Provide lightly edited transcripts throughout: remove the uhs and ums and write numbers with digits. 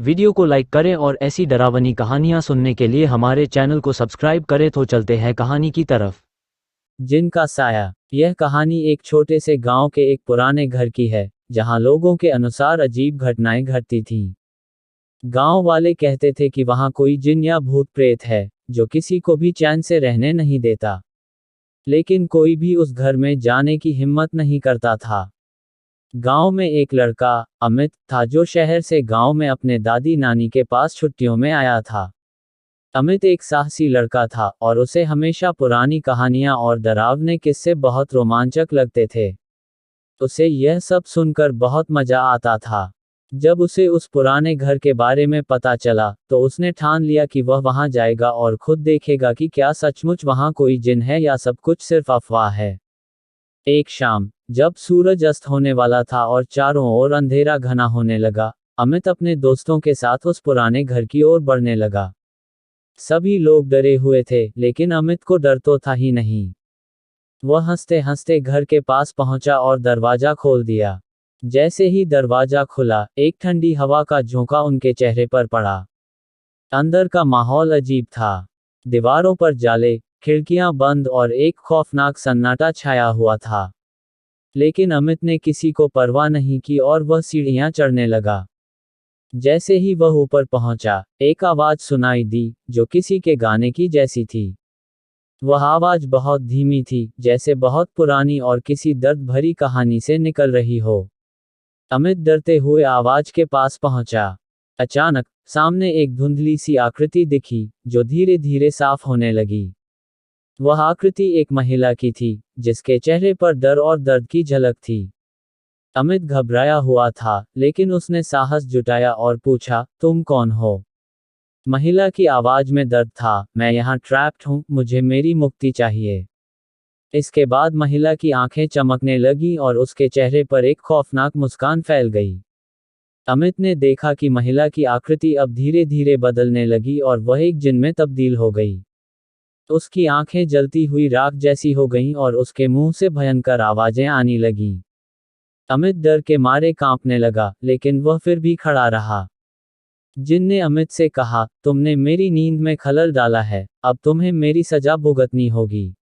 Video को like करें और ऐसी डरावनी कहानियां सुनने के लिए हमारे चैनल को सब्सक्राइब करें। तो चलते हैं कहानी की तरफ। जिन का साया। यह कहानी एक छोटे से गांव के एक पुराने घर की है, जहां लोगों के अनुसार अजीब घटनाएं घटती थीं। गांव वाले कहते थे कि वहां कोई जिन या भूत प्रेत है, जो किसी को भी चैन से रहने नहीं देता। लेकिन कोई भी उस घर में जाने की हिम्मत नहीं करता था। गांव में एक लड़का, अमित, था, जो शहर से गांव में अपने दादी नानी के पास छुट्टियों में आया था। अमित एक साहसी लड़का था और उसे हमेशा पुरानी कहानियां और डरावने किस्से बहुत रोमांचक लगते थे। उसे यह सब सुनकर बहुत मजा आता था। जब उसे उस पुराने घर के बारे में पता चला, तो उसने ठान लिया कि वह वहां जाएगा और खुद देखेगा कि क्या सचमुच वहां कोई जिन है या सब कुछ सिर्फ अफवाह है। एक शाम, जब सूरज अस्त होने वाला था और चारों ओर अंधेरा घना होने लगा, अमित अपने दोस्तों के साथ उस पुराने घर की ओर बढ़ने लगा। सभी लोग डरे हुए थे, लेकिन अमित को डर तो था ही नहीं। वह हंसते हंसते घर के पास पहुंचा और दरवाजा खोल दिया। जैसे ही दरवाजा खुला, एक ठंडी हवा का झोंका उनके चेहरे पर पड़ा। अंदर का माहौल अजीब था। दीवारों पर जाले, खिड़कियां बंद और एक खौफनाक सन्नाटा छाया हुआ था। लेकिन अमित ने किसी को परवाह नहीं की और वह सीढ़ियां चढ़ने लगा। जैसे ही वह ऊपर पहुंचा, एक आवाज सुनाई दी, जो किसी के गाने की जैसी थी। वह आवाज बहुत धीमी थी, जैसे बहुत पुरानी और किसी दर्द भरी कहानी से निकल रही हो। अमित डरते हुए आवाज के पास पहुंचा। अचानक सामने एक धुंधली सी आकृति दिखी, जो धीरे धीरे साफ होने लगी। वह आकृति एक महिला की थी, जिसके चेहरे पर डर और दर्द की झलक थी। अमित घबराया हुआ था, लेकिन उसने साहस जुटाया और पूछा, तुम कौन हो? महिला की आवाज में दर्द था, मैं यहाँ ट्रैप्ड हूँ, मुझे मेरी मुक्ति चाहिए। इसके बाद महिला की आंखें चमकने लगीं और उसके चेहरे पर एक खौफनाक मुस्कान फैल गई। अमित ने देखा कि महिला की आकृति अब धीरे धीरे बदलने लगी और वह एक जिन में तब्दील हो गई। उसकी आंखें जलती हुई राख जैसी हो गईं और उसके मुंह से भयंकर आवाजें आने लगीं। अमित डर के मारे कांपने लगा, लेकिन वह फिर भी खड़ा रहा। जिन ने अमित से कहा, तुमने मेरी नींद में खलल डाला है, अब तुम्हें मेरी सजा भुगतनी होगी।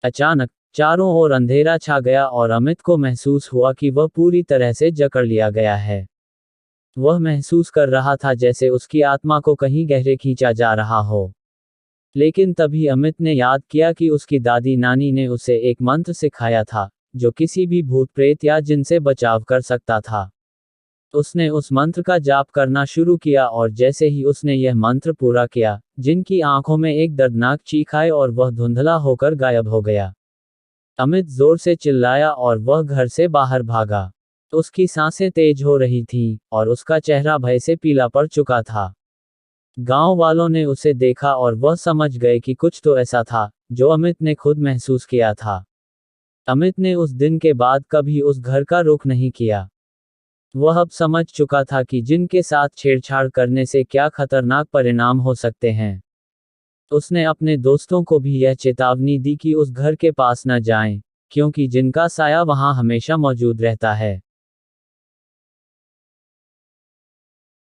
अचानक चारों ओर अंधेरा छा गया और अमित को महसूस हुआ कि वह पूरी तरह से जकड़ लिया गया है। वह महसूस कर रहा था जैसे उसकी आत्मा को कहीं गहरे खींचा जा रहा हो। लेकिन तभी अमित ने याद किया कि उसकी दादी नानी ने उसे एक मंत्र सिखाया था, जो किसी भी भूत प्रेत या जिन से बचाव कर सकता था। उसने उस मंत्र का जाप करना शुरू किया और जैसे ही उसने यह मंत्र पूरा किया, जिनकी आंखों में एक दर्दनाक चीख आई और वह धुंधला होकर गायब हो गया। अमित जोर से चिल्लाया और वह घर से बाहर भागा। उसकी सांसें तेज हो रही थीं और उसका चेहरा भय से पीला पड़ चुका था। गांव वालों ने उसे देखा और वह समझ गए कि कुछ तो ऐसा था, जो अमित ने खुद महसूस किया था। अमित ने उस दिन के बाद कभी उस घर का रुख नहीं किया। वह अब समझ चुका था कि जिनके साथ छेड़छाड़ करने से क्या खतरनाक परिणाम हो सकते हैं। उसने अपने दोस्तों को भी यह चेतावनी दी कि उस घर के पास न जाएं, क्योंकि जिनका साया वहां हमेशा मौजूद रहता है।